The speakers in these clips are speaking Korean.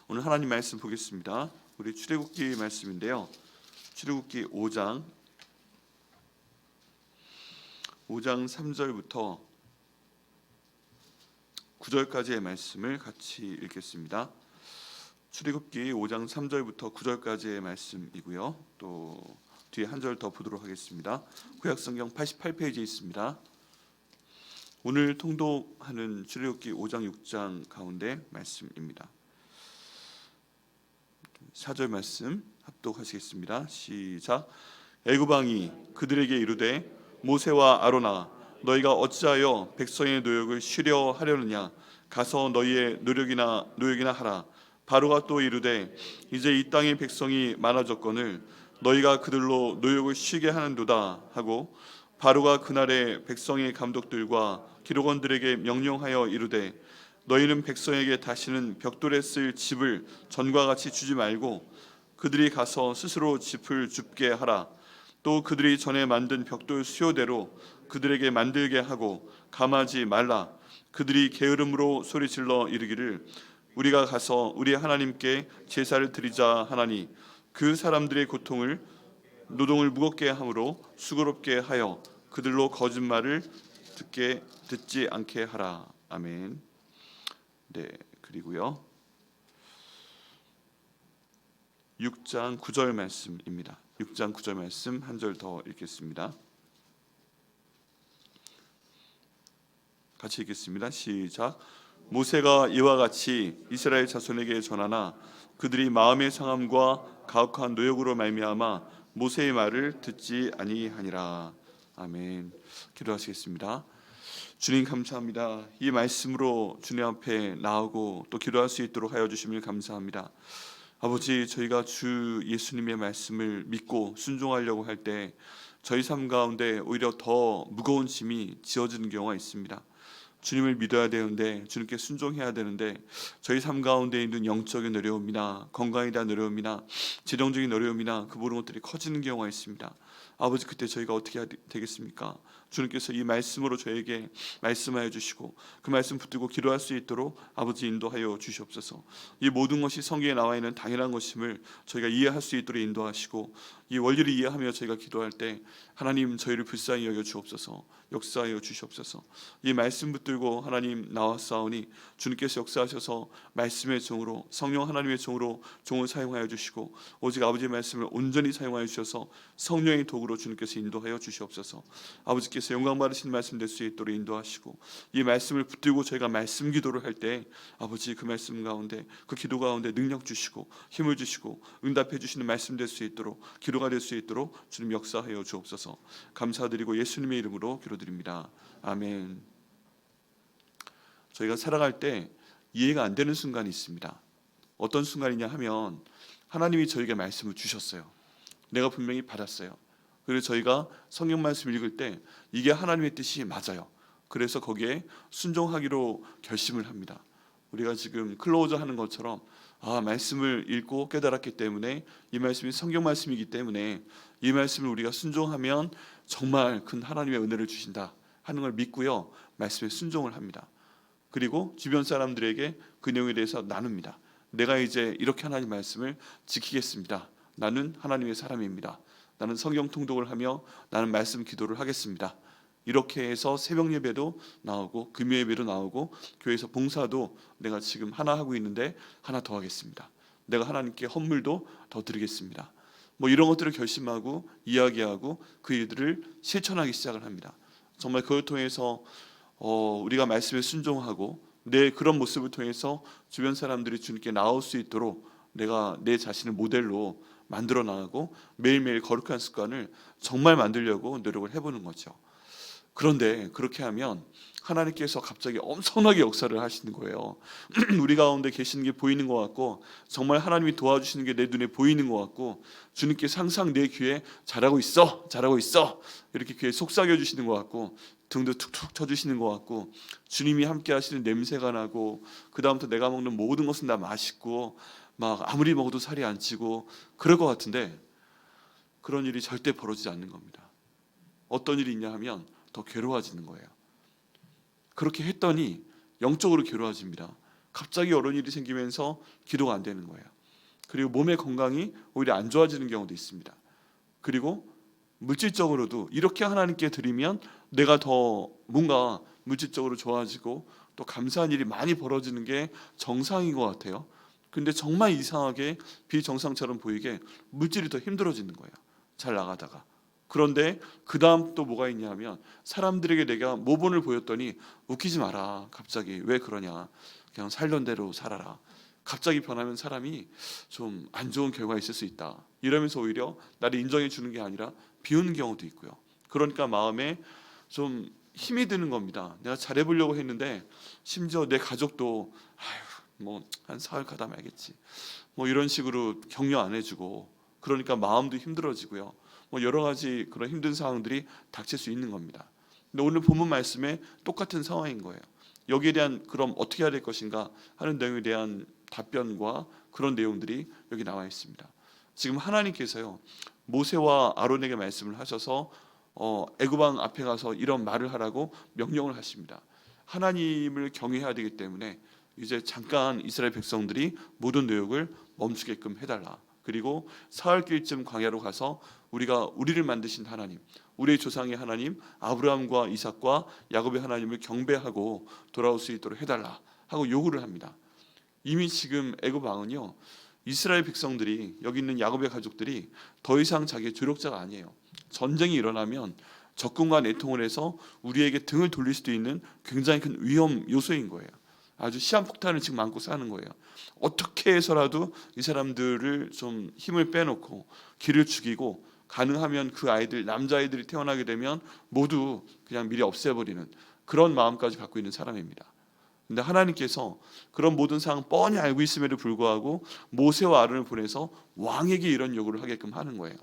오늘 하나님 말씀 보겠습니다. 우리 출애굽기 말씀인데요. 출애굽기 5장 3절부터 9절까지의 말씀을 같이 읽겠습니다. 출애굽기 5장 3절부터 9절까지의 말씀이고요. 또 뒤에 한 절 더 보도록 하겠습니다. 구약성경 88페이지에 있습니다. 오늘 통독하는 출애굽기 5장 6장 가운데 말씀입니다. 4절 말씀 합독하시겠습니다. 시작. 애굽 왕이 그들에게 이르되 모세와 아론아 너희가 어찌하여 백성의 노역을 쉬려 하려느냐 가서 너희의 노역이나 하라. 바로가 또 이르되 이제 이 땅의 백성이 많아졌거늘 너희가 그들로 노역을 쉬게 하는도다 하고 바로가 그날에 백성의 감독들과 기록원들에게 명령하여 이르되 너희는 백성에게 다시는 벽돌에 쓸 집을 전과 같이 주지 말고 그들이 가서 스스로 집을 줍게 하라. 또 그들이 전에 만든 벽돌 수요대로 그들에게 만들게 하고 감하지 말라. 그들이 게으름으로 소리질러 이르기를 우리가 가서 우리 하나님께 제사를 드리자 하나니 그 사람들의 노동을 무겁게 함으로 수고롭게 하여 그들로 거짓말을 듣지 않게 하라. 아멘. 네, 그리고요 6장 9절 말씀입니다. 6장 9절 말씀 한 절 더 읽겠습니다. 같이 읽겠습니다. 시작. 모세가 이와 같이 이스라엘 자손에게 전하나 그들이 마음의 상함과 가혹한 노역으로 말미암아 모세의 말을 듣지 아니하니라. 아멘. 기도하시겠습니다. 주님 감사합니다. 이 말씀으로 주님 앞에 나오고 또 기도할 수 있도록 하여 주심을 감사합니다. 아버지, 저희가 주 예수님의 말씀을 믿고 순종하려고 할 때 저희 삶 가운데 오히려 더 무거운 짐이 지어지는 경우가 있습니다. 주님을 믿어야 되는데, 주님께 순종해야 되는데 저희 삶 가운데 있는 영적인 어려움이나 건강에 대한 어려움이나 재정적인 어려움이나 그 모든 것들이 커지는 경우가 있습니다. 아버지, 그때 저희가 어떻게 해야 되겠습니까? 주님께서 이 말씀으로 저에게 말씀하여 주시고 그 말씀 붙들고 기도할 수 있도록 아버지 인도하여 주시옵소서. 이 모든 것이 성경에 나와 있는 당연한 것임을 저희가 이해할 수 있도록 인도하시고 이 원리를 이해하며 저희가 기도할 때 하나님 저희를 불쌍히 여겨 주옵소서. 역사하여 주시옵소서. 이 말씀 붙들고 하나님 나왔사오니 주님께서 역사하셔서 말씀의 종으로 성령 하나님의 종으로 종을 사용하여 주시고 오직 아버지의 말씀을 온전히 사용하여 주셔서 성령의 도구로 주님께서 인도하여 주시옵소서. 아버지께서 영광 받으신 말씀 될 수 있도록 인도하시고 이 말씀을 붙들고 저희가 말씀 기도를 할 때 아버지 그 말씀 가운데 그 기도 가운데 능력 주시고 힘을 주시고 응답해 주시는 말씀 될 수 있도록 기도가 될 수 있도록 주님 역사하여 주옵소서. 감사드리고 예수님의 이름으로 기도드립니다. 아멘. 저희가 살아갈 때 이해가 안 되는 순간이 있습니다. 어떤 순간이냐 하면 하나님이 저에게 말씀을 주셨어요. 내가 분명히 받았어요. 그래서 저희가 성경 말씀 읽을 때 이게 하나님의 뜻이 맞아요. 그래서 거기에 순종하기로 결심을 합니다. 우리가 지금 클로저 하는 것처럼 말씀을 읽고 깨달았기 때문에 이 말씀이 성경 말씀이기 때문에 이 말씀을 우리가 순종하면 정말 큰 하나님의 은혜를 주신다 하는 걸 믿고요, 말씀에 순종을 합니다. 그리고 주변 사람들에게 그 내용에 대해서 나눕니다. 내가 이제 이렇게 하나님 말씀을 지키겠습니다. 나는 하나님의 사람입니다. 나는 성경 통독을 하며 나는 말씀 기도를 하겠습니다. 이렇게 해서 새벽 예배도 나오고 금요 예배도 나오고 교회에서 봉사도 내가 지금 하나 하고 있는데 하나 더 하겠습니다. 내가 하나님께 헌물도 더 드리겠습니다. 이런 것들을 결심하고 이야기하고 그 일들을 실천하기 시작을 합니다. 정말 그걸 통해서 우리가 말씀에 순종하고 내 그런 모습을 통해서 주변 사람들이 주님께 나올 수 있도록 내가 내 자신을 모델로 만들어 나가고 매일매일 거룩한 습관을 정말 만들려고 노력을 해보는 거죠. 그런데 그렇게 하면 하나님께서 갑자기 엄청나게 역사를 하시는 거예요. 우리 가운데 계시는 게 보이는 것 같고 정말 하나님이 도와주시는 게 내 눈에 보이는 것 같고 주님께서 항상 내 귀에 잘하고 있어 이렇게 귀에 속삭여주시는 것 같고 등도 툭툭 쳐주시는 것 같고 주님이 함께 하시는 냄새가 나고 그 다음부터 내가 먹는 모든 것은 다 맛있고 막 아무리 먹어도 살이 안 찌고 그럴 것 같은데 그런 일이 절대 벌어지지 않는 겁니다. 어떤 일이 있냐 하면 더 괴로워지는 거예요. 그렇게 했더니 영적으로 괴로워집니다. 갑자기 어려운 일이 생기면서 기도가 안 되는 거예요. 그리고 몸의 건강이 오히려 안 좋아지는 경우도 있습니다. 그리고 물질적으로도 이렇게 하나님께 드리면 내가 더 뭔가 물질적으로 좋아지고 또 감사한 일이 많이 벌어지는 게 정상인 것 같아요. 근데 정말 이상하게 비정상처럼 보이게 물질이 더 힘들어지는 거예요. 잘 나가다가. 그런데 그 다음 또 뭐가 있냐면 사람들에게 내가 모본을 보였더니 웃기지 마라. 갑자기 왜 그러냐. 그냥 살던 대로 살아라. 갑자기 변하면 사람이 좀 안 좋은 결과가 있을 수 있다. 이러면서 오히려 나를 인정해 주는 게 아니라 비우는 경우도 있고요. 그러니까 마음에 좀 힘이 드는 겁니다. 내가 잘해보려고 했는데 심지어 내 가족도 뭐 한 사흘 가다 말겠지. 뭐 이런 식으로 격려 안 해주고 그러니까 마음도 힘들어지고요. 뭐 여러 가지 그런 힘든 상황들이 닥칠 수 있는 겁니다. 근데 오늘 본문 말씀에 똑같은 상황인 거예요. 여기에 대한 그럼 어떻게 해야 될 것인가 하는 내용에 대한 답변과 그런 내용들이 여기 나와 있습니다. 지금 하나님께서요 모세와 아론에게 말씀을 하셔서 애굽 왕 앞에 가서 이런 말을 하라고 명령을 하십니다. 하나님을 경외해야 되기 때문에 이제 잠깐 이스라엘 백성들이 모든 노역을 멈추게끔 해달라. 그리고 사흘길쯤 광야로 가서 우리를 만드신 하나님, 우리의 조상의 하나님 아브라함과 이삭과 야곱의 하나님을 경배하고 돌아올 수 있도록 해달라 하고 요구를 합니다. 이미 지금 애굽 왕은요 이스라엘 백성들이 여기 있는 야곱의 가족들이 더 이상 자기의 조력자가 아니에요. 전쟁이 일어나면 적군과 내통을 해서 우리에게 등을 돌릴 수도 있는 굉장히 큰 위험 요소인 거예요. 아주 시한폭탄을 지금 안고 사는 거예요. 어떻게 해서라도 이 사람들을 좀 힘을 빼놓고 길을 죽이고 가능하면 그 아이들 남자아이들이 태어나게 되면 모두 그냥 미리 없애버리는 그런 마음까지 갖고 있는 사람입니다. 근데 하나님께서 그런 모든 상황 뻔히 알고 있음에도 불구하고 모세와 아론을 보내서 왕에게 이런 요구를 하게끔 하는 거예요.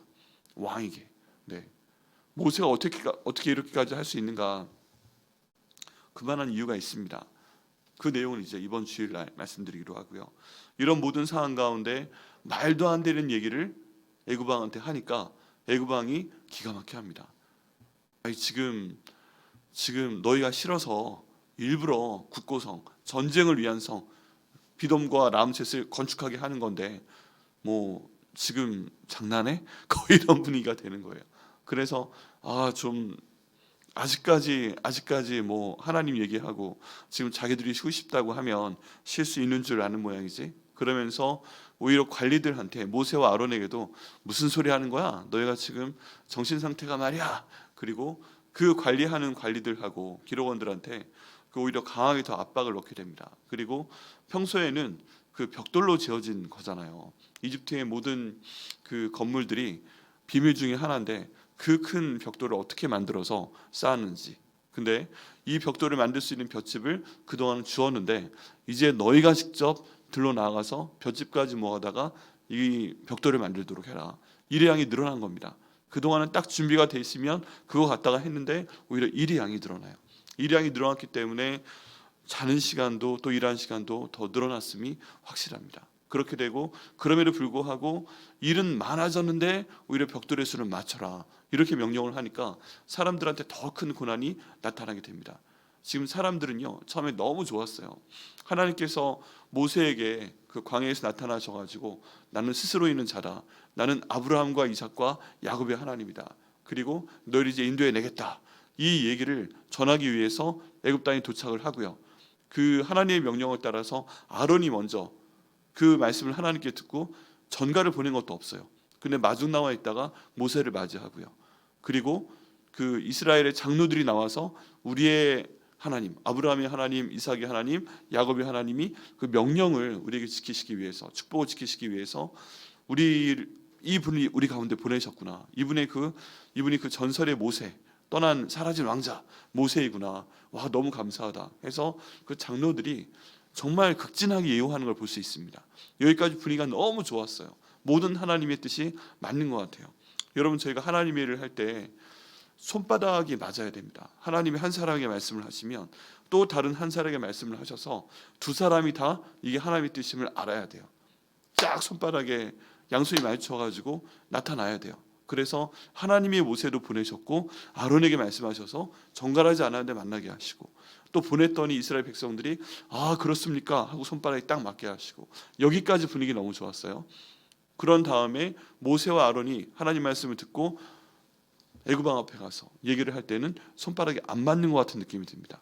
왕에게. 네. 모세가 어떻게 이렇게까지 할 수 있는가? 그만한 이유가 있습니다. 그 내용은 이제 이번 주일 날 말씀드리기로 하고요. 이런 모든 상황 가운데 말도 안 되는 얘기를 애굽 왕한테 하니까 애굽 왕이 기가 막혀 합니다. 아니 지금 너희가 싫어서 일부러 국고성 전쟁을 위한 성 비돔과 람셋을 건축하게 하는 건데 뭐 지금 장난해? 거의 이런 분위기가 되는 거예요. 그래서 좀 아직까지 뭐 하나님 얘기하고 지금 자기들이 쉬고 싶다고 하면 쉴 수 있는 줄 아는 모양이지. 그러면서 오히려 관리들한테 모세와 아론에게도 무슨 소리 하는 거야? 너희가 지금 정신 상태가 말이야. 그리고 그 관리하는 관리들하고 기록원들한테 오히려 강하게 더 압박을 넣게 됩니다. 그리고 평소에는 그 벽돌로 지어진 거잖아요. 이집트의 모든 그 건물들이 비밀 중에 하나인데 그 큰 벽돌을 어떻게 만들어서 쌓았는지. 근데 이 벽돌을 만들 수 있는 볏짚을 그동안은 주었는데 이제 너희가 직접 들러 나가서 볏짚까지 모아다가 이 벽돌을 만들도록 해라. 일의 양이 늘어난 겁니다. 그동안은 딱 준비가 돼 있으면 그거 갖다가 했는데 오히려 일의 양이 늘어나요. 일의 양이 늘어났기 때문에 자는 시간도 또 일하는 시간도 더 늘어났음이 확실합니다. 그렇게 되고 그럼에도 불구하고 일은 많아졌는데 오히려 벽돌의 수를 맞춰라 이렇게 명령을 하니까 사람들한테 더 큰 고난이 나타나게 됩니다. 지금 사람들은요 처음에 너무 좋았어요. 하나님께서 모세에게 그 광야에서 나타나셔가지고 나는 스스로 있는 자다. 나는 아브라함과 이삭과 야곱의 하나님이다. 그리고 너희를 이제 인도해 내겠다. 이 얘기를 전하기 위해서 애굽 땅에 도착을 하고요. 그 하나님의 명령을 따라서 아론이 먼저 그 말씀을 하나님께 듣고 전가를 보낸 것도 없어요. 근데 마중 나와 있다가 모세를 맞이하고요. 그리고 그 이스라엘의 장로들이 나와서 우리의 하나님, 아브라함의 하나님, 이삭의 하나님, 야곱의 하나님이 그 명령을 우리에게 지키시기 위해서, 축복을 지키시기 위해서 이분이 우리 가운데 보내셨구나. 이분이 그 전설의 모세, 떠난 사라진 왕자 모세이구나. 와 너무 감사하다. 해서 그 장로들이 정말 극진하게 예우하는 걸 볼 수 있습니다. 여기까지 분위기가 너무 좋았어요. 모든 하나님의 뜻이 맞는 것 같아요. 여러분 저희가 하나님의 일을 할 때 손바닥이 맞아야 됩니다. 하나님이 한 사람에게 말씀을 하시면 또 다른 한 사람에게 말씀을 하셔서 두 사람이 다 이게 하나님의 뜻임을 알아야 돼요. 쫙 손바닥에 양손이 마주쳐가지고 나타나야 돼요. 그래서 하나님이 모세도 보내셨고 아론에게 말씀하셔서 정갈하지 않았는데 만나게 하시고, 또 보냈더니 이스라엘 백성들이 아 그렇습니까 하고 손바닥에 딱 맞게 하시고, 여기까지 분위기 너무 좋았어요. 그런 다음에 모세와 아론이 하나님 말씀을 듣고 애굽 왕 앞에 가서 얘기를 할 때는 손바닥이 안 맞는 것 같은 느낌이 듭니다.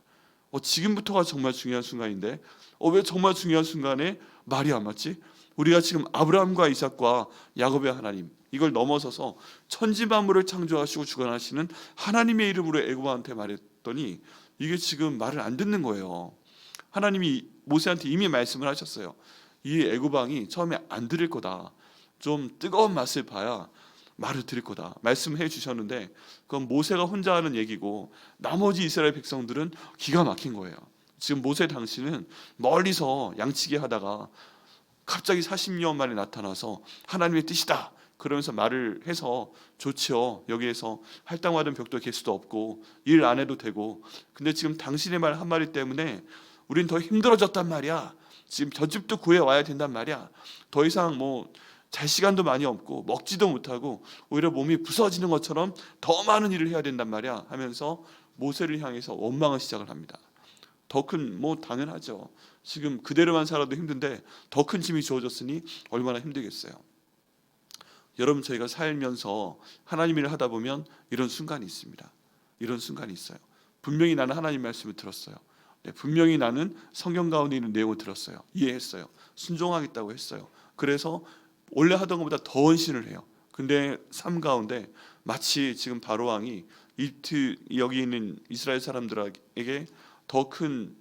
지금부터가 정말 중요한 순간인데 왜 정말 중요한 순간에 말이 안 맞지? 우리가 지금 아브라함과 이삭과 야곱의 하나님, 이걸 넘어서서 천지 만물을 창조하시고 주관하시는 하나님의 이름으로 애굽 왕한테 말했더니 이게 지금 말을 안 듣는 거예요. 하나님이 모세한테 이미 말씀을 하셨어요. 이 애굽 왕이 처음에 안 들을 거다. 좀 뜨거운 맛을 봐야 말을 들을 거다 말씀해 주셨는데, 그건 모세가 혼자 하는 얘기고 나머지 이스라엘 백성들은 기가 막힌 거예요. 지금 모세 당시는 멀리서 양치기 하다가 갑자기 40년 만에 나타나서 하나님의 뜻이다 그러면서 말을 해서 좋지요. 여기에서 할당받은 벽도 개수도 없고 일 안 해도 되고, 근데 지금 당신의 말 한마디 때문에 우린 더 힘들어졌단 말이야. 지금 저 집도 구해 와야 된단 말이야. 더 이상 잘 시간도 많이 없고 먹지도 못하고 오히려 몸이 부서지는 것처럼 더 많은 일을 해야 된단 말이야 하면서 모세를 향해서 원망을 시작을 합니다. 더 큰 당연하죠. 지금 그대로만 살아도 힘든데 더 큰 짐이 주어졌으니 얼마나 힘들겠어요. 여러분, 저희가 살면서 하나님 일을 하다 보면 이런 순간이 있습니다. 이런 순간이 있어요. 분명히 나는 하나님 말씀을 들었어요. 분명히 나는 성경 가운데 있는 내용을 들었어요. 이해했어요. 순종하겠다고 했어요. 그래서 원래 하던 것보다 더 헌신을 해요. 근데 삶 가운데 마치 지금 바로 왕이 이집트 여기 있는 이스라엘 사람들에게 더 큰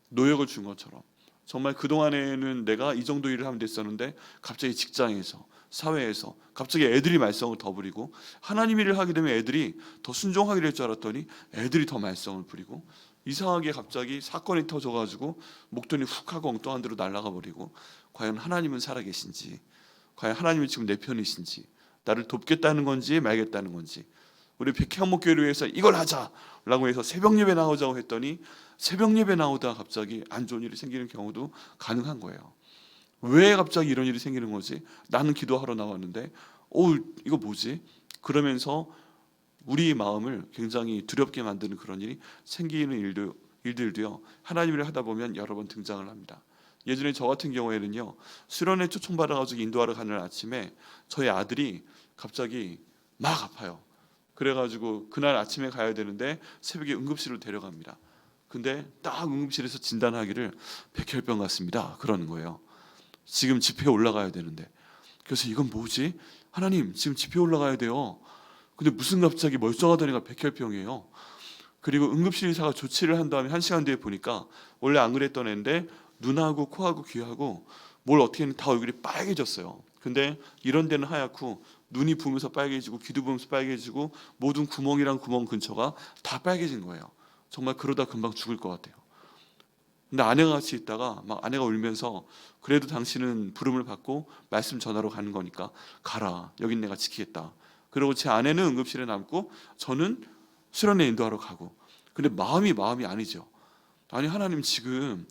노역을 준 것처럼, 정말 그동안에는 내가 이 정도 일을 하면 됐었는데 갑자기 직장에서 사회에서 갑자기 애들이 말썽을 더 부리고, 하나님 일을 하게 되면 애들이 더 순종하게 될 줄 알았더니 애들이 더 말썽을 부리고, 이상하게 갑자기 사건이 터져가지고 목돈이 훅 하고 엉뚱한 데로 날아가 버리고, 과연 하나님은 살아계신지, 과연 하나님이 지금 내 편이신지, 나를 돕겠다는 건지 말겠다는 건지. 우리 백향목교회를 위해서 이걸 하자라고 해서 새벽 예배 나오자고 했더니 새벽 예배 나오다 갑자기 안 좋은 일이 생기는 경우도 가능한 거예요. 왜 갑자기 이런 일이 생기는 거지? 나는 기도하러 나왔는데 이거 뭐지? 그러면서 우리 마음을 굉장히 두렵게 만드는 그런 일이 생기는 일들도요, 하나님 일을 하다 보면 여러 번 등장을 합니다. 예전에 저 같은 경우에는요, 수련회 초청받아가지고 인도하러 가는 아침에 저희 아들이 갑자기 막 아파요. 그래가지고 그날 아침에 가야 되는데 새벽에 응급실로 데려갑니다. 근데 딱 응급실에서 진단하기를 백혈병 같습니다 그러는 거예요. 지금 집회에 올라가야 되는데. 그래서 이건 뭐지? 하나님, 지금 집회에 올라가야 돼요. 근데 무슨 갑자기 멀쩡하던 애가 백혈병이에요. 그리고 응급실 의사가 조치를 한 다음에 1시간 뒤에 보니까 원래 안 그랬던 애인데 눈하고 코하고 귀하고 뭘 어떻게 했는데 다 얼굴이 빨개졌어요. 근데 이런 데는 하얗고 눈이 부으면서 빨개지고 귀도 부으면서 빨개지고 모든 구멍이랑 구멍 근처가 다 빨개진 거예요. 정말 그러다 금방 죽을 것 같아요. 근데 아내가 같이 있다가 막 아내가 울면서 그래도 당신은 부름을 받고 말씀 전하러 가는 거니까 가라. 여긴 내가 지키겠다. 그리고 제 아내는 응급실에 남고 저는 수련회 인도하러 가고. 근데 마음이 아니죠. 아니 하나님, 지금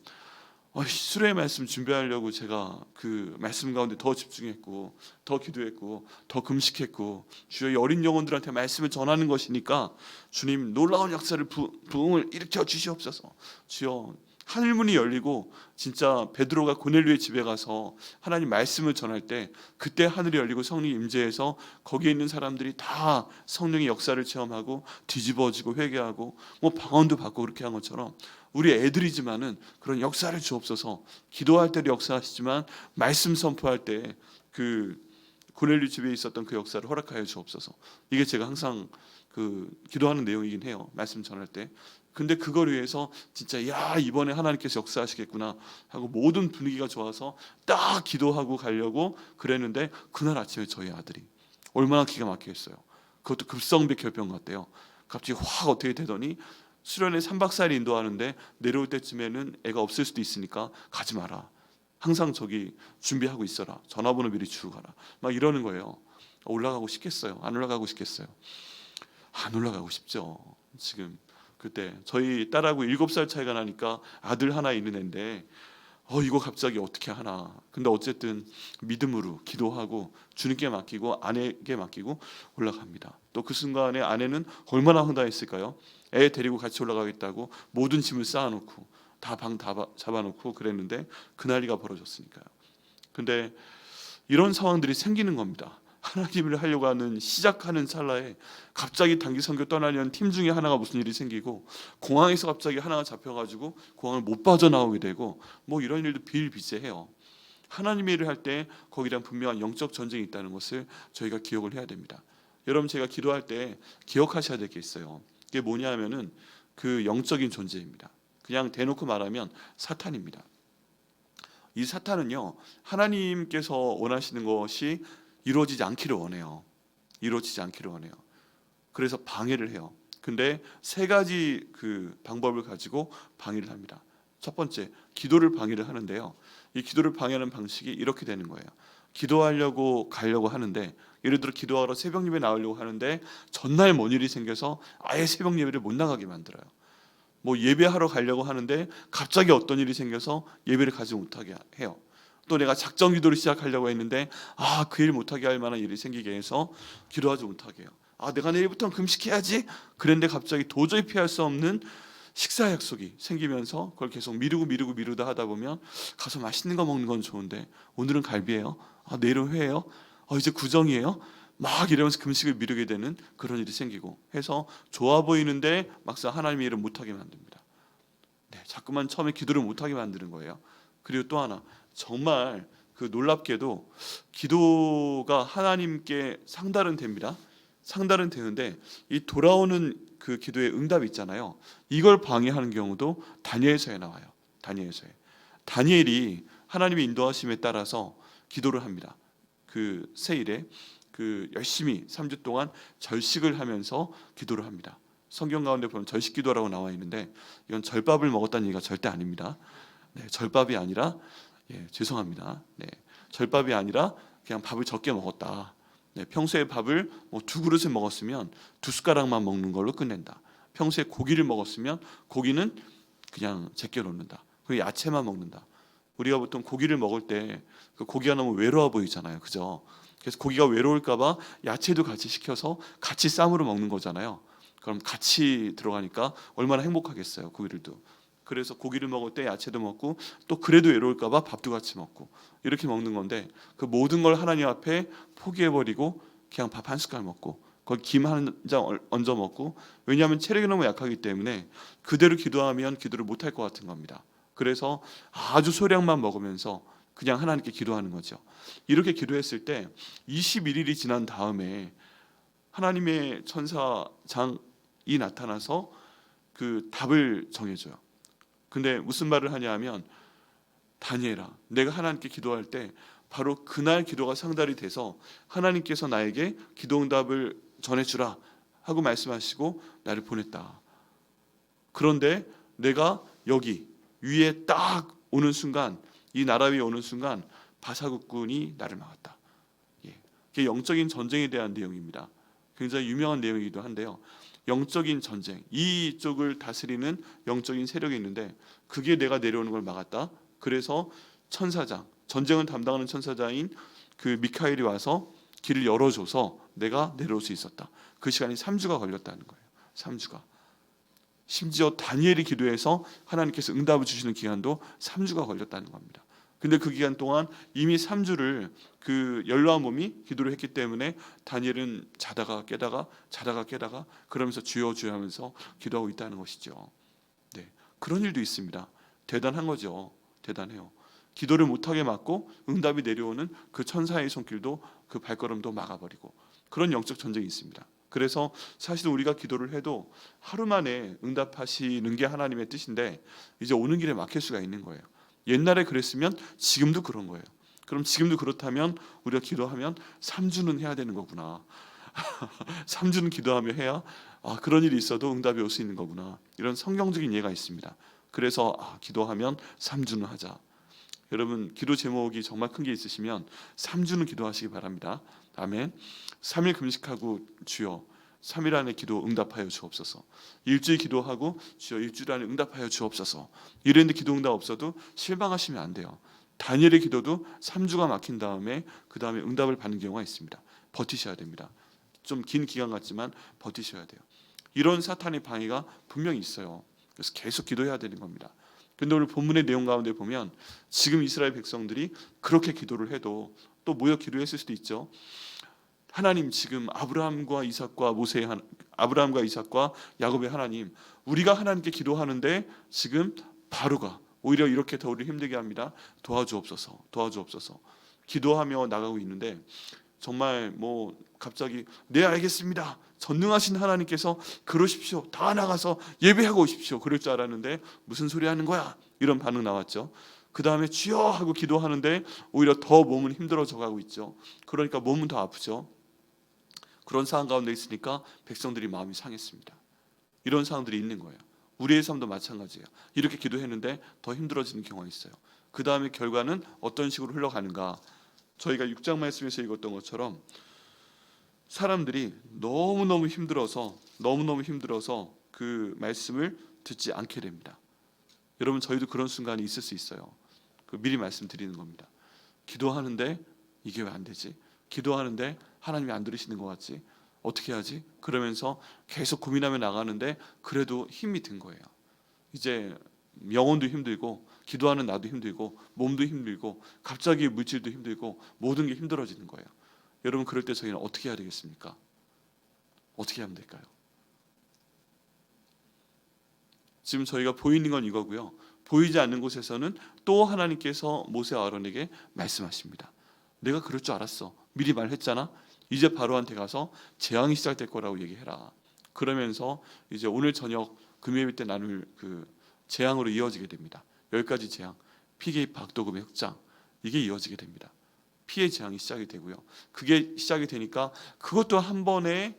수련회 말씀 준비하려고 제가 그 말씀 가운데 더 집중했고 더 기도했고 더 금식했고 주여 이 어린 영혼들한테 말씀을 전하는 것이니까 주님 놀라운 역사를 부흥을 일으켜 주시옵소서. 주여 하늘문이 열리고 진짜 베드로가 고넬료의 집에 가서 하나님 말씀을 전할 때 그때 하늘이 열리고 성령이 임재해서 거기에 있는 사람들이 다 성령의 역사를 체험하고 뒤집어지고 회개하고 방언도 받고 그렇게 한 것처럼 우리 애들이지만은 그런 역사를 주옵소서. 기도할 때도 역사하시지만 말씀 선포할 때 그 고넬료 집에 있었던 그 역사를 허락하여 주옵소서. 이게 제가 항상 그 기도하는 내용이긴 해요. 말씀 전할 때. 근데 그걸 위해서 진짜 이번에 하나님께서 역사하시겠구나 하고 모든 분위기가 좋아서 딱 기도하고 가려고 그랬는데 그날 아침에 저희 아들이 얼마나 기가 막히겠어요. 그것도 급성백혈병 같대요. 갑자기 확 어떻게 되더니 수련회 3박 4일 인도하는데 내려올 때쯤에는 애가 없을 수도 있으니까 가지 마라. 항상 저기 준비하고 있어라. 전화번호 미리 주고 가라. 막 이러는 거예요. 올라가고 싶겠어요? 안 올라가고 싶겠어요? 안 올라가고 싶죠. 지금 그때 저희 딸하고 7살 차이가 나니까 아들 하나 있는 애인데 이거 갑자기 어떻게 하나. 근데 어쨌든 믿음으로 기도하고 주님께 맡기고 아내에게 맡기고 올라갑니다. 또 그 순간에 아내는 얼마나 황당했을까요? 애 데리고 같이 올라가겠다고 모든 짐을 쌓아놓고 다 방 다 잡아놓고 그랬는데 그날이가 벌어졌으니까요. 근데 이런 상황들이 생기는 겁니다. 하나님을 하려고 하는 시작하는 찰나에 갑자기 단기 선교 떠나려는 팀 중에 하나가 무슨 일이 생기고 공항에서 갑자기 하나가 잡혀가지고 공항을 못 빠져나오게 되고 뭐 이런 일도 비일비재해요. 하나님의 일을 할 때 거기에 대한 분명한 영적 전쟁이 있다는 것을 저희가 기억을 해야 됩니다. 여러분 제가 기도할 때 기억하셔야 될 게 있어요. 그게 뭐냐 하면은 그 영적인 존재입니다. 그냥 대놓고 말하면 사탄입니다. 이 사탄은요 하나님께서 원하시는 것이 이루어지지 않기를 원해요. 이루어지지 않기를 원해요. 그래서 방해를 해요. 근데 세 가지 그 방법을 가지고 방해를 합니다. 첫 번째, 기도를 방해를 하는데요. 이 기도를 방해하는 방식이 이렇게 되는 거예요. 기도하려고 가려고 하는데 예를 들어 기도하러 새벽 예배 나오려고 하는데 전날 뭔 일이 생겨서 아예 새벽 예배를 못 나가게 만들어요. 뭐 예배하러 가려고 하는데 갑자기 어떤 일이 생겨서 예배를 가지 못하게 해요. 또 내가 작정 기도를 시작하려고 했는데 그 일 못하게 할 만한 일이 생기게 해서 기도하지 못하게 해요. 내가 내일부터는 금식해야지 그랬는데 갑자기 도저히 피할 수 없는 식사 약속이 생기면서 그걸 계속 미루다 하다 보면 가서 맛있는 거 먹는 건 좋은데 오늘은 갈비예요. 내일은 회예요. 이제 구정이에요. 막 이러면서 금식을 미루게 되는 그런 일이 생기고 해서 좋아 보이는데 막상 하나님의 일을 못하게 만듭니다. 자꾸만 처음에 기도를 못하게 만드는 거예요. 그리고 또 하나 정말 그 놀랍게도 기도가 하나님께 상달은 됩니다. 상달은 되는데 이 돌아오는 그 기도의 응답이 있잖아요. 이걸 방해하는 경우도 다니엘서에 나와요. 다니엘이 하나님의 인도하심에 따라서 기도를 합니다. 그 세일에 그 열심히 3주 동안 절식을 하면서 기도를 합니다. 성경 가운데 보면 절식 기도라고 나와 있는데 이건 절밥을 먹었다는 얘기가 절대 아닙니다. 절밥이 아니라 죄송합니다. 절밥이 아니라 그냥 밥을 적게 먹었다. 평소에 밥을 뭐 2그릇을 먹었으면 2숟가락만 먹는 걸로 끝낸다. 평소에 고기를 먹었으면 고기는 그냥 제껴 놓는다. 그리고 야채만 먹는다. 우리가 보통 고기를 먹을 때 그 고기가 너무 외로워 보이잖아요. 그죠? 그래서 고기가 외로울까봐 야채도 같이 시켜서 같이 쌈으로 먹는 거잖아요. 그럼 같이 들어가니까 얼마나 행복하겠어요. 고기를도. 그래서 고기를 먹을 때 야채도 먹고 또 그래도 외로울까봐 밥도 같이 먹고 이렇게 먹는 건데 그 모든 걸 하나님 앞에 포기해버리고 그냥 밥 한 숟갈 먹고 거기 김 한 장 얹어 먹고 왜냐하면 체력이 너무 약하기 때문에 그대로 기도하면 기도를 못할 것 같은 겁니다. 그래서 아주 소량만 먹으면서 그냥 하나님께 기도하는 거죠. 이렇게 기도했을 때 21일이 지난 다음에 하나님의 천사장이 나타나서 그 답을 정해줘요. 근데 무슨 말을 하냐 하면 다니엘아 내가 하나님께 기도할 때 바로 그날 기도가 상달이 돼서 하나님께서 나에게 기도응답을 전해주라 하고 말씀하시고 나를 보냈다. 그런데 내가 여기 위에 딱 오는 순간 이 나라 위에 오는 순간 바사국군이 나를 막았다. 이게 영적인 전쟁에 대한 내용입니다. 굉장히 유명한 내용이기도 한데요. 영적인 전쟁, 이쪽을 다스리는 영적인 세력이 있는데 그게 내가 내려오는 걸 막았다. 그래서 천사장, 전쟁을 담당하는 천사장인 그 미카엘이 와서 길을 열어줘서 내가 내려올 수 있었다. 그 시간이 3주가 걸렸다는 거예요. 3주가. 심지어 다니엘이 기도해서 하나님께서 응답을 주시는 기간도 3주가 걸렸다는 겁니다. 근데 그 기간 동안 이미 3주를 그 연로한 몸이 기도를 했기 때문에 다니엘은 자다가 깨다가 그러면서 주여 하면서 기도하고 있다는 것이죠. 그런 일도 있습니다. 대단한 거죠. 대단해요. 기도를 못하게 막고 응답이 내려오는 그 천사의 손길도 그 발걸음도 막아버리고 그런 영적 전쟁이 있습니다. 그래서 사실 우리가 기도를 해도 하루 만에 응답하시는 게 하나님의 뜻인데 이제 오는 길에 막힐 수가 있는 거예요. 옛날에 그랬으면 지금도 그런 거예요. 그럼 지금도 그렇다면 우리가 기도하면 3주는 해야 되는 거구나. 3주는 기도하며 해야 그런 일이 있어도 응답이 올 수 있는 거구나. 이런 성경적인 예가 있습니다. 그래서 기도하면 3주는 하자. 여러분 기도 제목이 정말 큰 게 있으시면 3주는 기도하시기 바랍니다. 아멘. 3일 금식하고 주여 3일 안에 기도 응답하여 주옵소서. 일주일 기도하고 주여 일주일 안에 응답하여 주옵소서. 이랬는데 기도 응답 없어도 실망하시면 안 돼요. 다니엘의 기도도 3주가 막힌 다음에 그 다음에 응답을 받는 경우가 있습니다. 버티셔야 됩니다. 좀 긴 기간 같지만 버티셔야 돼요. 이런 사탄의 방해가 분명히 있어요. 그래서 계속 기도해야 되는 겁니다. 근데 오늘 본문의 내용 가운데 보면 지금 이스라엘 백성들이 그렇게 기도를 해도 또 모여 기도했을 수도 있죠. 하나님, 지금 아브라함과 이삭과 야곱의 하나님, 우리가 하나님께 기도하는데 지금 바로가 오히려 이렇게 더 우리를 힘들게 합니다. 도와주옵소서, 도와주옵소서. 기도하며 나가고 있는데 정말 갑자기 네, 알겠습니다, 전능하신 하나님께서 그러십시오, 다 나가서 예배하고 오십시오, 그럴 줄 알았는데 무슨 소리 하는 거야, 이런 반응 나왔죠. 그 다음에 주여 하고 기도하는데 오히려 더 몸은 힘들어져 가고 있죠. 그러니까 몸은 더 아프죠. 그런 상황 가운데 있으니까 백성들이 마음이 상했습니다. 이런 상황들이 있는 거예요. 우리의 삶도 마찬가지예요. 이렇게 기도했는데 더 힘들어지는 경우가 있어요. 그 다음에 결과는 어떤 식으로 흘러가는가. 저희가 6장 말씀에서 읽었던 것처럼 사람들이 너무너무 힘들어서 그 말씀을 듣지 않게 됩니다. 여러분, 저희도 그런 순간이 있을 수 있어요. 미리 말씀드리는 겁니다. 기도하는데 이게 왜 안 되지? 기도하는데 하나님이 안 들으시는 것 같지? 어떻게 하지? 그러면서 계속 고민하며 나가는데 그래도 힘이 든 거예요. 이제 영혼도 힘들고 기도하는 나도 힘들고 몸도 힘들고 갑자기 물질도 힘들고 모든 게 힘들어지는 거예요. 여러분, 그럴 때 저희는 어떻게 해야 되겠습니까? 어떻게 하면 될까요? 지금 저희가 보이는 건 이거고요. 보이지 않는 곳에서는 또 하나님께서 모세와 아론에게 말씀하십니다. 내가 그럴 줄 알았어. 미리 말했잖아. 이제 바로한테 가서 재앙이 시작될 거라고 얘기해라. 그러면서 이제 오늘 저녁 금요일 때 나눌 그 재앙으로 이어지게 됩니다. 10가지 재앙, 피계, 박도금의 흑장, 이게 이어지게 됩니다. 피해 재앙이 시작이 되고요. 그게 시작이 되니까 그것도 한 번에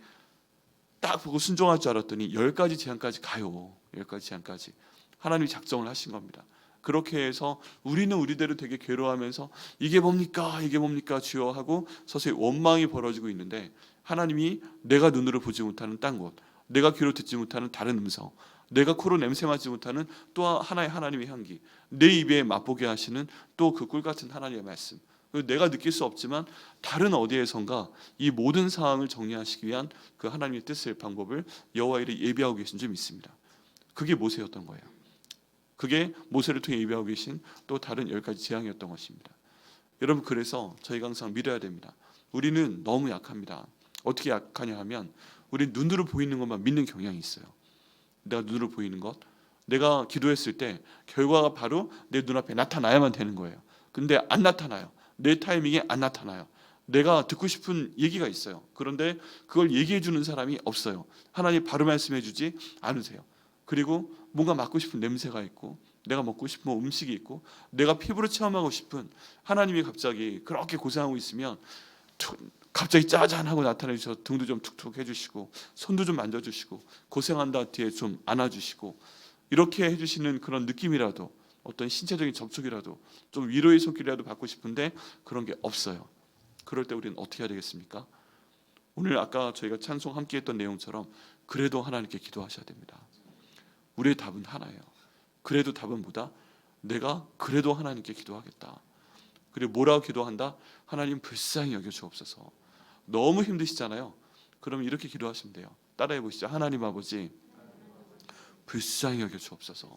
딱 보고 순종할 줄 알았더니 10가지 재앙까지 가요. 10가지 재앙까지 하나님이 작정을 하신 겁니다. 그렇게 해서 우리는 우리대로 되게 괴로워하면서 이게 뭡니까 주여 하고 서서히 원망이 벌어지고 있는데, 하나님이 내가 눈으로 보지 못하는 딴 곳, 내가 귀로 듣지 못하는 다른 음성, 내가 코로 냄새 맡지 못하는 또 하나의 하나님의 향기, 내 입에 맛보게 하시는 또 그 꿀같은 하나님의 말씀, 내가 느낄 수 없지만 다른 어디에선가 이 모든 상황을 정리하시기 위한 그 하나님의 뜻을, 방법을 여호와 이르 예비하고 계신 줄 믿습니다. 그게 모세였던 거예요. 그게 모세를 통해 예비하고 계신 또 다른 10가지 재앙이었던 것입니다. 여러분, 그래서 저희가 항상 믿어야 됩니다. 우리는 너무 약합니다. 어떻게 약하냐 하면 우리 눈으로 보이는 것만 믿는 경향이 있어요. 내가 눈으로 보이는 것, 내가 기도했을 때 결과가 바로 내 눈앞에 나타나야만 되는 거예요. 근데 안 나타나요. 내 타이밍에 안 나타나요. 내가 듣고 싶은 얘기가 있어요. 그런데 그걸 얘기해 주는 사람이 없어요. 하나님 바로 말씀해 주지 않으세요. 그리고 뭔가 맡고 싶은 냄새가 있고, 내가 먹고 싶은 음식이 있고, 내가 피부로 체험하고 싶은 하나님이 갑자기 그렇게 고생하고 있으면 갑자기 짜잔하고 나타내 주셔서 등도 좀 툭툭 해주시고 손도 좀 만져주시고 고생한다 뒤에 좀 안아주시고 이렇게 해주시는 그런 느낌이라도, 어떤 신체적인 접촉이라도, 좀 위로의 손길이라도 받고 싶은데 그런 게 없어요. 그럴 때 우리는 어떻게 해야 되겠습니까? 오늘 아까 저희가 찬송 함께 했던 내용처럼 그래도 하나님께 기도하셔야 됩니다. 우리의 답은 하나예요. 그래도 답은 뭐다? 내가 그래도 하나님께 기도하겠다. 그리고 뭐라고 기도한다? 하나님 불쌍히 여겨 주옵소서. 너무 힘드시잖아요. 그럼 이렇게 기도하시면 돼요. 따라해 보시죠. 하나님 아버지 불쌍히 여겨 주옵소서.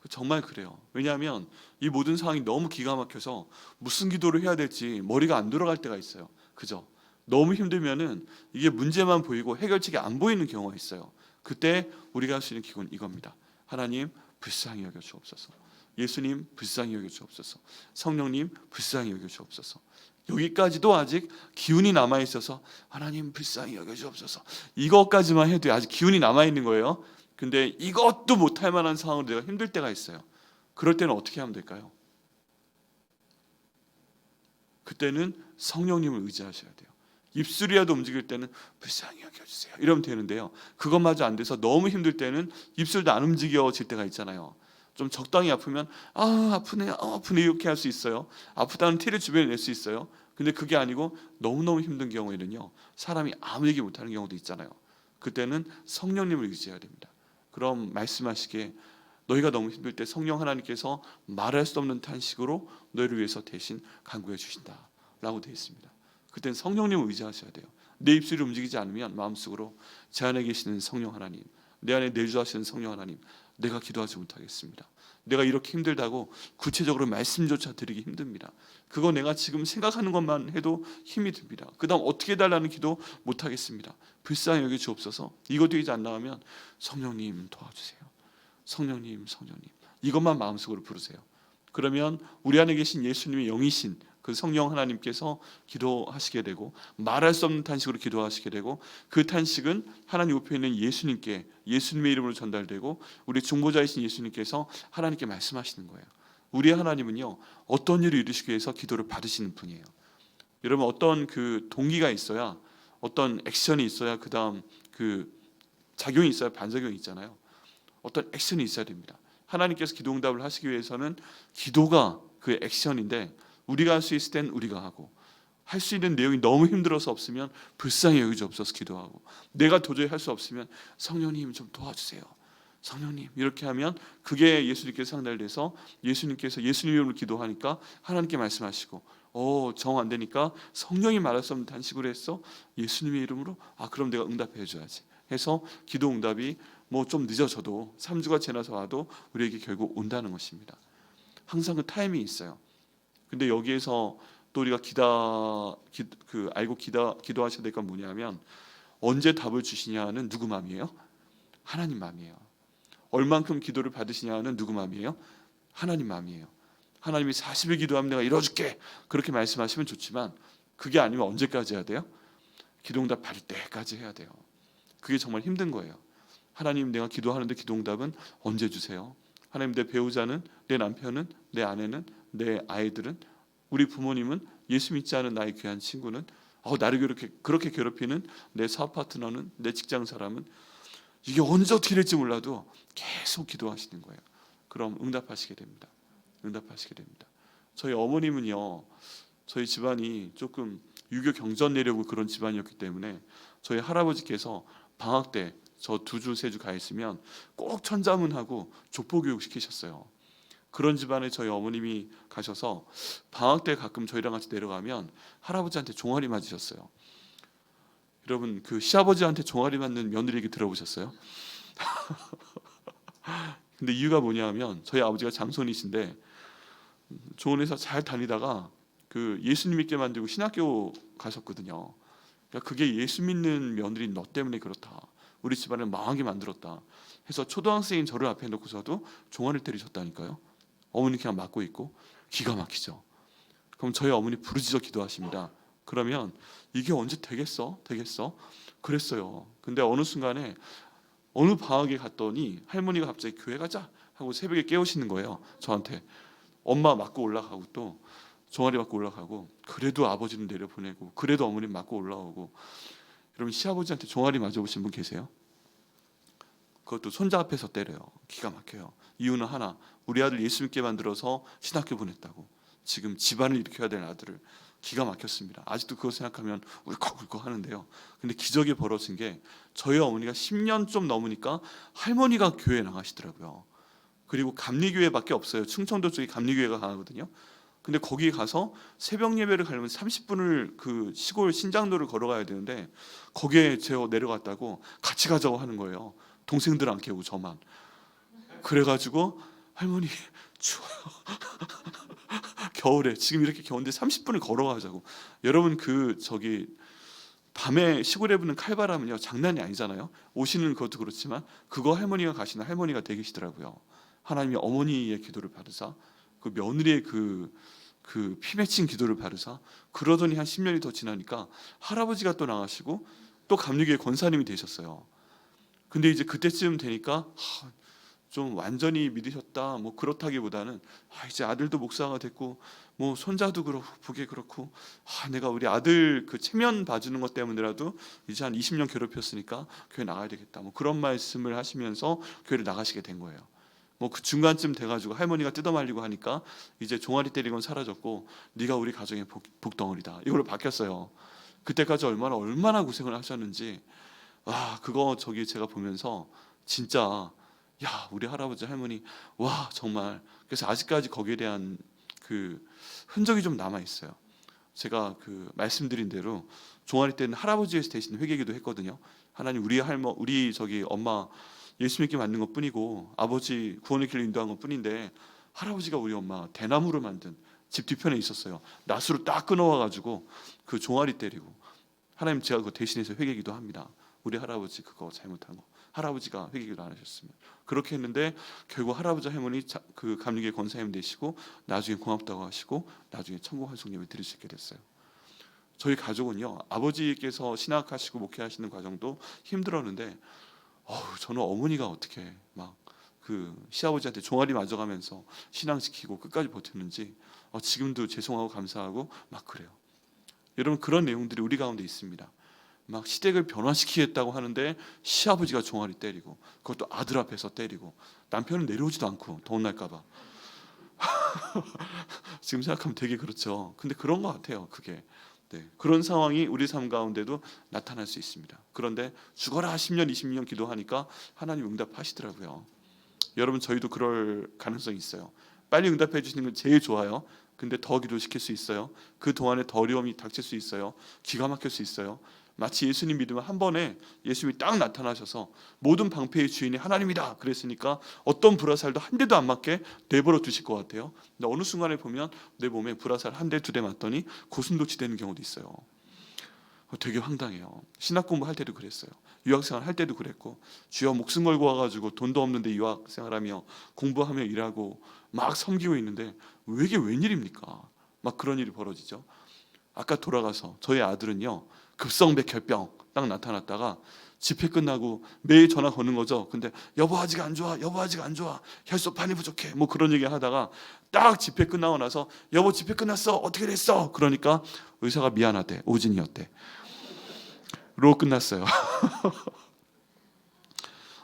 정말 그래요. 왜냐하면 이 모든 상황이 너무 기가 막혀서 무슨 기도를 해야 될지 머리가 안 돌아갈 때가 있어요. 그죠? 너무 힘들면은 이게 문제만 보이고 해결책이 안 보이는 경우가 있어요. 그때 우리가 할 수 있는 기도는 이겁니다. 하나님 불쌍히 여겨 주옵소서. 예수님 불쌍히 여겨 주옵소서. 성령님 불쌍히 여겨 주옵소서. 여기까지도 아직 기운이 남아 있어서 하나님 불쌍히 여겨 주옵소서. 이것까지만 해도 아직 기운이 남아 있는 거예요. 근데 이것도 못할 만한 상황으로 내가 힘들 때가 있어요. 그럴 때는 어떻게 하면 될까요? 그때는 성령님을 의지하셔야 돼요. 입술이라도 움직일 때는 불쌍히 여겨주세요 이러면 되는데요, 그것마저 안 돼서 너무 힘들 때는 입술도 안 움직여질 때가 있잖아요. 좀 적당히 아프면 아프네 아프네 이렇게 할 수 있어요. 아프다는 티를 주변에 낼 수 있어요. 근데 그게 아니고 너무너무 힘든 경우에는요, 사람이 아무 얘기 못하는 경우도 있잖아요. 그때는 성령님을 의지해야 됩니다. 그럼 말씀하시기에 너희가 너무 힘들 때 성령 하나님께서 말할 수 없는 탄식으로 너희를 위해서 대신 간구해 주신다 라고 되어 있습니다. 그때는 성령님을 의지하셔야 돼요. 내 입술이 움직이지 않으면 마음속으로 제 안에 계시는 성령 하나님, 내 안에 내주하시는 성령 하나님, 내가 기도하지 못하겠습니다. 내가 이렇게 힘들다고 구체적으로 말씀조차 드리기 힘듭니다. 그거 내가 지금 생각하는 것만 해도 힘이 듭니다. 그 다음 어떻게 해달라는 기도 못하겠습니다. 불쌍히 여겨 주옵소서. 이거 되지 않나면 성령님 도와주세요. 성령님, 성령님, 이것만 마음속으로 부르세요. 그러면 우리 안에 계신 예수님의 영이신 그 성령 하나님께서 기도하시게 되고, 말할 수 없는 탄식으로 기도하시게 되고, 그 탄식은 하나님 우편에 있는 예수님께, 예수님의 이름으로 전달되고, 우리 중보자이신 예수님께서 하나님께 말씀하시는 거예요. 우리 하나님은요, 어떤 일을 이루시기 위해서 기도를 받으시는 분이에요. 여러분, 어떤 그 동기가 있어야, 어떤 액션이 있어야 그 다음 그 작용이 있어야 반작용이 있잖아요. 어떤 액션이 있어야 됩니다. 하나님께서 기도 응답을 하시기 위해서는 기도가 그 액션인데, 우리가 할 수 있을 땐 우리가 하고, 할 수 있는 내용이 너무 힘들어서 없으면 불쌍히 여기주옵소서 기도하고, 내가 도저히 할 수 없으면 성령님 좀 도와주세요, 성령님, 이렇게 하면 그게 예수님께서 상달돼서 예수님께서 예수님 이름으로 기도하니까 하나님께 말씀하시고, 정 안 되니까 성령이 말할 수 없는 단식으로 했어, 예수님의 이름으로, 그럼 내가 응답해 줘야지 해서 기도 응답이 뭐 좀 늦어져도 3주가 지나서 와도 우리에게 결국 온다는 것입니다. 항상 그 타이밍이 있어요. 근데 여기에서 또 우리가 기도하셔야 될 건 뭐냐면, 언제 답을 주시냐는 누구 마음이에요? 하나님 마음이에요. 얼만큼 기도를 받으시냐는 누구 마음이에요? 하나님 마음이에요. 하나님이 40일 기도하면 내가 이뤄줄게 그렇게 말씀하시면 좋지만, 그게 아니면 언제까지 해야 돼요? 기도응답 받을 때까지 해야 돼요. 그게 정말 힘든 거예요. 하나님, 내가 기도하는데 기도응답은 언제 주세요? 하나님, 내 배우자는, 내 남편은, 내 아내는, 내 아이들은, 우리 부모님은, 예수 믿지 않은 나의 귀한 친구는, 나를 그렇게 괴롭히는 내 사업 파트너는, 내 직장 사람은, 이게 언제 어떻게 될지 몰라도 계속 기도하시는 거예요. 그럼 응답하시게 됩니다. 응답하시게 됩니다. 저희 어머님은요, 저희 집안이 조금 유교 경전 내려고 그런 집안이었기 때문에 저희 할아버지께서 방학 때 저 2주 3주 가 있으면 꼭 천자문하고 족보교육 시키셨어요. 그런 집안에 저희 어머님이 가셔서 방학 때 가끔 저희랑 같이 내려가면 할아버지한테 종아리 맞으셨어요. 여러분, 그 시아버지한테 종아리 맞는 며느리 얘기 들어보셨어요? 근데 이유가 뭐냐면, 저희 아버지가 장손이신데 좋은 회사 잘 다니다가 그 예수님 믿게 만들고 신학교 가셨거든요. 그러니까 그게 예수 믿는 며느리인 너 때문에 그렇다, 우리 집안을 망하게 만들었다 해서 초등학생인 저를 앞에 놓고서도 종아리를 때리셨다니까요. 어머니 그냥 맞고 있고. 기가 막히죠. 그럼 저희 어머니 부르짖어 기도하십니다. 그러면 이게 언제 되겠어? 그랬어요. 근데 어느 순간에 어느 방학에 갔더니 할머니가 갑자기 교회 가자 하고 새벽에 깨우시는 거예요. 저한테. 엄마 맞고 올라가고, 또 종아리 맞고 올라가고, 그래도 아버지는 내려보내고, 그래도 어머니 맞고 올라오고. 여러분, 시아버지한테 종아리 맞아보신 분 계세요? 그것도 손자 앞에서 때려요. 기가 막혀요. 이유는 하나, 우리 아들 예수 믿게 만들어서 신학교 보냈다고. 지금 집안을 일으켜야 될 아들을. 기가 막혔습니다. 아직도 그거 생각하면 울컥울컥 하는데요. 근데 기적이 벌어진 게, 저희 어머니가 10년 좀 넘으니까 할머니가 교회에 나가시더라고요. 그리고 감리교회밖에 없어요. 충청도 쪽에 감리교회가 강하거든요. 근데 거기 가서 새벽 예배를 가려면 30분을 그 시골 신장로를 걸어가야 되는데, 거기에 제가 내려갔다고 같이 가자고 하는 거예요. 동생들 안 깨우고 저만. 그래가지고 할머니 추워요. 겨울에 지금 이렇게 겨운데 30분을 걸어가자고. 여러분, 밤에 시골에 부는 칼바람은요 장난이 아니잖아요. 오시는 것도 그렇지만 그거 할머니가 가시는 할머니가 되시더라고요. 하나님이 어머니의 기도를 받으사, 그 며느리의 그 피맺힌 기도를 받으사, 그러더니 한 10년이 더 지나니까 할아버지가 또 나가시고 또 감리교회 권사님이 되셨어요. 근데 이제 그때쯤 되니까 좀 완전히 믿으셨다 뭐 그렇다기보다는, 이제 아들도 목사가 됐고 뭐 손자도 그렇고 보기 그렇고, 내가 우리 아들 그 체면 봐주는 것 때문에라도 이제 한 20년 괴롭혔으니까 교회 나가야 되겠다 뭐 그런 말씀을 하시면서 교회를 나가시게 된 거예요. 뭐 그 중간쯤 돼가지고 할머니가 뜯어말리고 하니까 이제 종아리 때리는 건 사라졌고 네가 우리 가정의 복덩어리다 이걸로 바뀌었어요. 그때까지 얼마나 고생을 하셨는지 그거 제가 보면서 진짜 야 우리 할아버지 할머니 와 정말 그래서 아직까지 거기에 대한 그 흔적이 좀 남아 있어요. 제가 그 말씀드린 대로 종아리 때는 할아버지에서 대신 회개기도 했거든요. 하나님 우리 엄마 예수 믿게 만든 것뿐이고 아버지 구원의 길로 인도한 것뿐인데 할아버지가 우리 엄마 대나무로 만든 집 뒤편에 있었어요. 낫으로 딱 끊어와가지고 그 종아리 때리고 하나님 제가 그거 대신해서 회개기도 합니다. 우리 할아버지 그거 잘못한 거 할아버지가 회개기도 안 하셨으면 그렇게 했는데 결국 할아버지 할머니 그 감리교 권사님 되시고 나중에 고맙다고 하시고 나중에 천국 환송 예배 드릴 수 있게 됐어요. 저희 가족은요 아버지께서 신학하시고 목회하시는 과정도 힘들었는데 저는 어머니가 어떻게 막 그 시아버지한테 종아리 맞아가면서 신앙시키고 끝까지 버텼는지 지금도 죄송하고 감사하고 막 그래요. 여러분 그런 내용들이 우리 가운데 있습니다. 막 시댁을 변화시키겠다고 하는데 시아버지가 종아리 때리고 그것도 아들 앞에서 때리고 남편은 내려오지도 않고 더 혼날까봐 지금 생각하면 되게 그렇죠. 근데 그런 것 같아요. 그게 그런 상황이 우리 삶 가운데도 나타날 수 있습니다. 그런데 죽어라 10년 20년 기도하니까 하나님 응답하시더라고요. 여러분 저희도 그럴 가능성이 있어요. 빨리 응답해 주시는 건 제일 좋아요. 근데 더 기도시킬 수 있어요. 그 동안에 더 어려움이 닥칠 수 있어요. 기가 막힐 수 있어요. 마치 예수님 믿으면 한 번에 예수님이 딱 나타나셔서 모든 방패의 주인이 하나님이다 그랬으니까 어떤 불화살도 한 대도 안 맞게 내버려 두실 것 같아요. 근데 어느 순간에 보면 내 몸에 불화살 한 대 두 대 맞더니 고슴도치 되는 경우도 있어요. 되게 황당해요. 신학 공부할 때도 그랬어요. 유학생활 할 때도 그랬고 주여 목숨 걸고 와가지고 돈도 없는데 유학생활하며 공부하며 일하고 막 섬기고 있는데 왜 이게 웬일입니까? 막 그런 일이 벌어지죠. 아까 돌아가서 저희 아들은요 급성백혈병 딱 나타났다가 집회 끝나고 매일 전화 거는 거죠. 근데 여보 아직 안 좋아, 여보 아직 안 좋아, 혈소판이 부족해, 뭐 그런 얘기 하다가 딱 집회 끝나고 나서 여보 집회 끝났어, 어떻게 됐어? 그러니까 의사가 미안하대, 오진이었대. 로 끝났어요.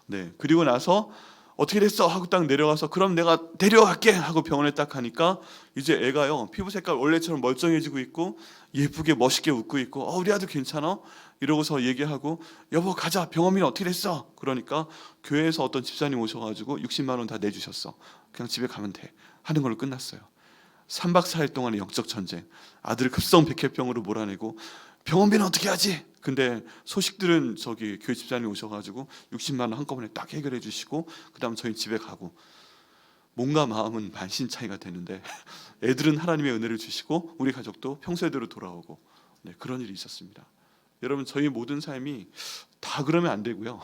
네, 그리고 나서 어떻게 됐어? 하고 딱 내려가서 그럼 내가 데려갈게 하고 병원에 딱 가니까 이제 애가요 피부 색깔 원래처럼 멀쩡해지고 있고 예쁘게 멋있게 웃고 있고 우리 아들 괜찮아? 이러고서 얘기하고 여보 가자 병원비는 어떻게 됐어? 그러니까 교회에서 어떤 집사님 오셔가지고 60만 원 다 내주셨어. 그냥 집에 가면 돼 하는 걸로 끝났어요. 3박 4일 동안의 영적 전쟁. 아들을 급성 백혈병으로 몰아내고 병원비는 어떻게 하지? 근데 소식들은 교회 집사님 오셔가지고 60만 원 한꺼번에 딱 해결해 주시고 그다음 저희 집에 가고 몸과 마음은 만신차이가 되는데 애들은 하나님의 은혜를 주시고 우리 가족도 평소대로 돌아오고 그런 일이 있었습니다. 여러분 저희 모든 삶이 다 그러면 안 되고요.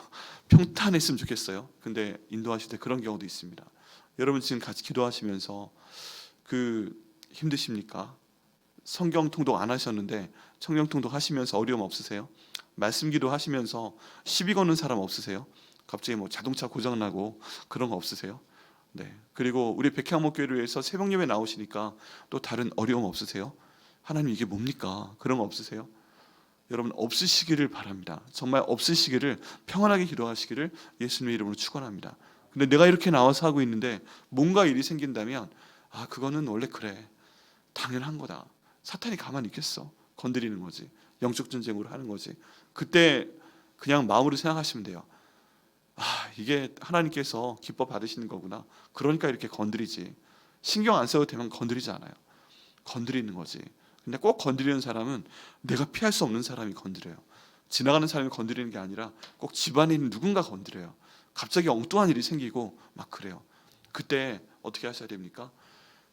평탄했으면 좋겠어요. 근데 인도하실 때 그런 경우도 있습니다. 여러분 지금 같이 기도하시면서 힘드십니까? 성경 통독 안 하셨는데 성경 통독 하시면서 어려움 없으세요? 말씀 기도 하시면서 시비 거는 사람 없으세요? 갑자기 뭐 자동차 고장 나고 그런 거 없으세요? 네. 그리고 우리 백향목교회를 위해서 새벽 예배 나오시니까 또 다른 어려움 없으세요? 하나님 이게 뭡니까? 그런 거 없으세요? 여러분 없으시기를 바랍니다. 정말 없으시기를 평안하게 기도하시기를 예수님의 이름으로 축원합니다. 근데 내가 이렇게 나와서 하고 있는데 뭔가 일이 생긴다면 그거는 원래 그래. 당연한 거다. 사탄이 가만히 있겠어. 건드리는 거지. 영적 전쟁으로 하는 거지. 그때 그냥 마음으로 생각하시면 돼요. 이게 하나님께서 기뻐 받으시는 거구나. 그러니까 이렇게 건드리지. 신경 안 써도 되면 건드리지 않아요. 건드리는 거지. 근데 꼭 건드리는 사람은 내가 피할 수 없는 사람이 건드려요. 지나가는 사람이 건드리는 게 아니라 꼭 집안에 있는 누군가 건드려요. 갑자기 엉뚱한 일이 생기고 막 그래요. 그때 어떻게 하셔야 됩니까?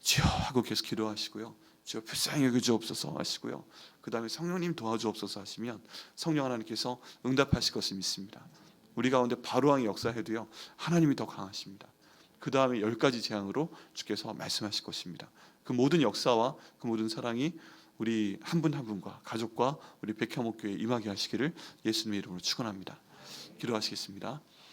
주여 하고 계속 기도하시고요. 주여 불쌍히 여겨주옵소서 하시고요. 그 다음에 성령님 도와주옵소서 하시면 성령 하나님께서 응답하실 것을 믿습니다. 우리 가운데 바로왕이 역사해도요 하나님이 더 강하십니다. 그 다음에 10가지 재앙으로 주께서 말씀하실 것입니다. 그 모든 역사와 그 모든 사랑이 우리 한 분 한 분과 가족과 우리 백향목교회에 임하게 하시기를 예수님의 이름으로 축원합니다. 기도하시겠습니다.